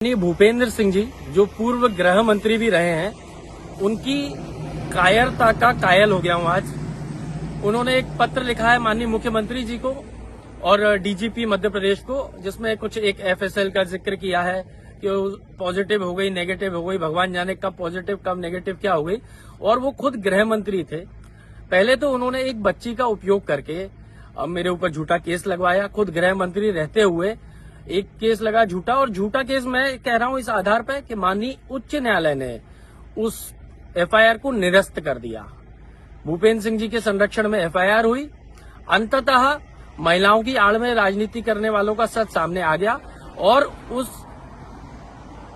माननीय भूपेंद्र सिंह जी जो पूर्व गृह मंत्री भी रहे हैं, उनकी कायरता का कायल हो गया हूं आज। उन्होंने एक पत्र लिखा है माननीय मुख्यमंत्री जी को और डीजीपी मध्य प्रदेश को, जिसमें कुछ एक एफएसएल का जिक्र किया है कि पॉजिटिव हो गई, नेगेटिव हो गई, भगवान जाने कब पॉजिटिव कब नेगेटिव क्या हो गई। और वो खुद गृह मंत्री थे। पहले तो उन्होंने एक बच्ची का उपयोग करके मेरे ऊपर झूठा केस लगवाया। खुद गृह मंत्री रहते हुए एक केस लगा झूठा, और झूठा केस मैं कह रहा हूं इस आधार पर कि माननीय उच्च न्यायालय ने उस एफआईआर को निरस्त कर दिया। भूपेंद्र सिंह जी के संरक्षण में एफआईआर हुई। अंततः महिलाओं की आड़ में राजनीति करने वालों का सच सामने आ गया और उस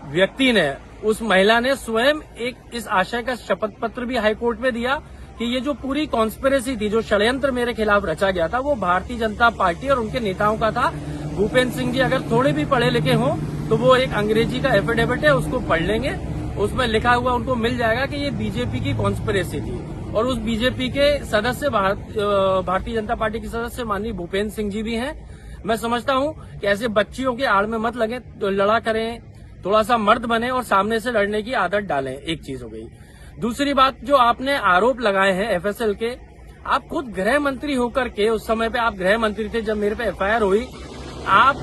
व्यक्ति ने, उस महिला ने स्वयं एक इस आशय का शपथ पत्र भी हाईकोर्ट में दिया कि ये जो पूरी कॉन्स्पिरेसी थी, जो षड्यंत्र मेरे खिलाफ रचा गया था, वो भारतीय जनता पार्टी और उनके नेताओं का था। भूपेंद्र सिंह जी अगर थोड़े भी पढ़े लिखे हों तो वो एक अंग्रेजी का एफिडेविट है, उसको पढ़ लेंगे। उसमें लिखा हुआ उनको मिल जाएगा कि ये बीजेपी की कॉन्स्पिरेसी थी। और उस बीजेपी के सदस्य भारतीय जनता पार्टी के सदस्य माननीय भूपेंद्र सिंह जी भी हैं। मैं समझता हूं कि ऐसे बच्चियों के आड़ में मत लगे, तो लड़ा करें, थोड़ा सा मर्द बने और सामने से लड़ने की आदत डालें। एक चीज हो गई। दूसरी बात, जो आपने आरोप लगाए हैं एफएसएल के, आप खुद गृह मंत्री होकर के, उस समय पे आप गृह मंत्री थे जब मेरे पे एफआईआर हुई, आप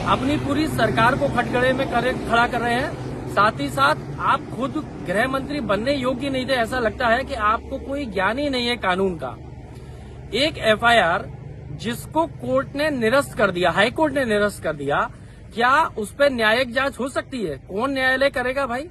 अपनी पूरी सरकार को खटगड़े में खड़ा कर रहे हैं। साथ ही साथ आप खुद गृह मंत्री बनने योग्य नहीं थे। ऐसा लगता है कि आपको कोई ज्ञान ही नहीं है कानून का। एक एफआईआर जिसको कोर्ट ने निरस्त कर दिया, हाईकोर्ट ने निरस्त कर दिया, क्या उस पर न्यायिक जांच हो सकती है? कौन न्यायालय करेगा भाई?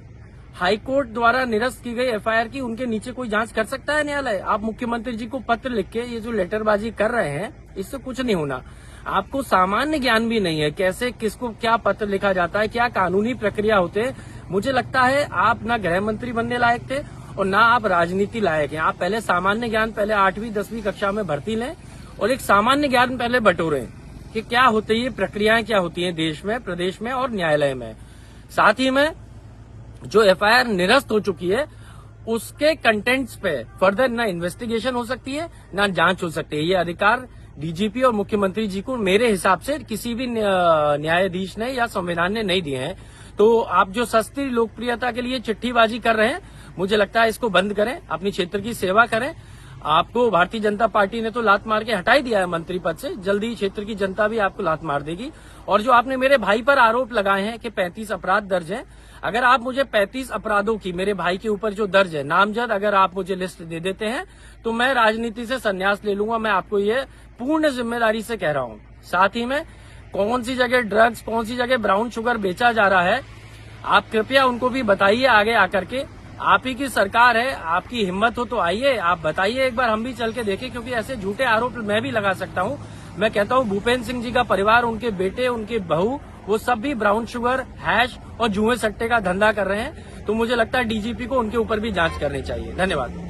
हाईकोर्ट द्वारा निरस्त की गई एफआईआर की उनके नीचे कोई जांच कर सकता है न्यायालय? आप मुख्यमंत्री जी को पत्र लिख के ये जो लेटरबाजी कर रहे हैं, इससे कुछ नहीं होना। आपको सामान्य ज्ञान भी नहीं है, कैसे किसको क्या पत्र लिखा जाता है, क्या कानूनी प्रक्रिया होते हैं। मुझे लगता है आप ना गृह मंत्री बनने लायक थे और ना आप राजनीति लायक हैं। आप पहले सामान्य ज्ञान, पहले 8वीं 10वीं कक्षा में भर्ती लें और एक सामान्य ज्ञान पहले बटोरें कि क्या होती है, प्रक्रियाएं क्या होती हैं देश में, प्रदेश में और न्यायालय में। साथ ही में जो एफआईआर निरस्त हो चुकी है, उसके कंटेंट्स पे फर्दर ना इन्वेस्टिगेशन हो सकती है, ना जांच हो सकती है। ये अधिकार डीजीपी और मुख्यमंत्री जी को मेरे हिसाब से किसी भी न्यायाधीश ने या संविधान ने नहीं दिए हैं। तो आप जो सस्ती लोकप्रियता के लिए चिट्ठीबाजी कर रहे हैं, मुझे लगता है इसको बंद करें, अपनी क्षेत्र की सेवा करें। आपको भारतीय जनता पार्टी ने तो लात मार के हटा ही दिया है मंत्री पद से, जल्दी क्षेत्र की जनता भी आपको लात मार देगी। और जो आपने मेरे भाई पर आरोप लगाए हैं कि 35 अपराध दर्ज हैं, अगर आप मुझे 35 अपराधों की मेरे भाई के ऊपर जो दर्ज है नामजद, अगर आप मुझे लिस्ट दे देते हैं तो मैं राजनीति से संन्यास ले लूंगा। मैं आपको ये पूर्ण जिम्मेदारी से कह रहा हूं। साथ ही में कौन सी जगह ड्रग्स, कौन सी जगह ब्राउन शुगर बेचा जा रहा है, आप कृपया उनको भी बताइए आगे आकर के। आप ही की सरकार है, आपकी हिम्मत हो तो आइए, आप बताइए एक बार, हम भी चल के देखें, क्योंकि ऐसे झूठे आरोप मैं भी लगा सकता हूं। मैं कहता हूं भूपेंद्र सिंह जी का परिवार, उनके बेटे, उनके बहू, वो सब भी ब्राउन शुगर, हैश और जुए सट्टे का धंधा कर रहे हैं। तो मुझे लगता है डीजीपी को उनके ऊपर भी जांच करनी चाहिए। धन्यवाद।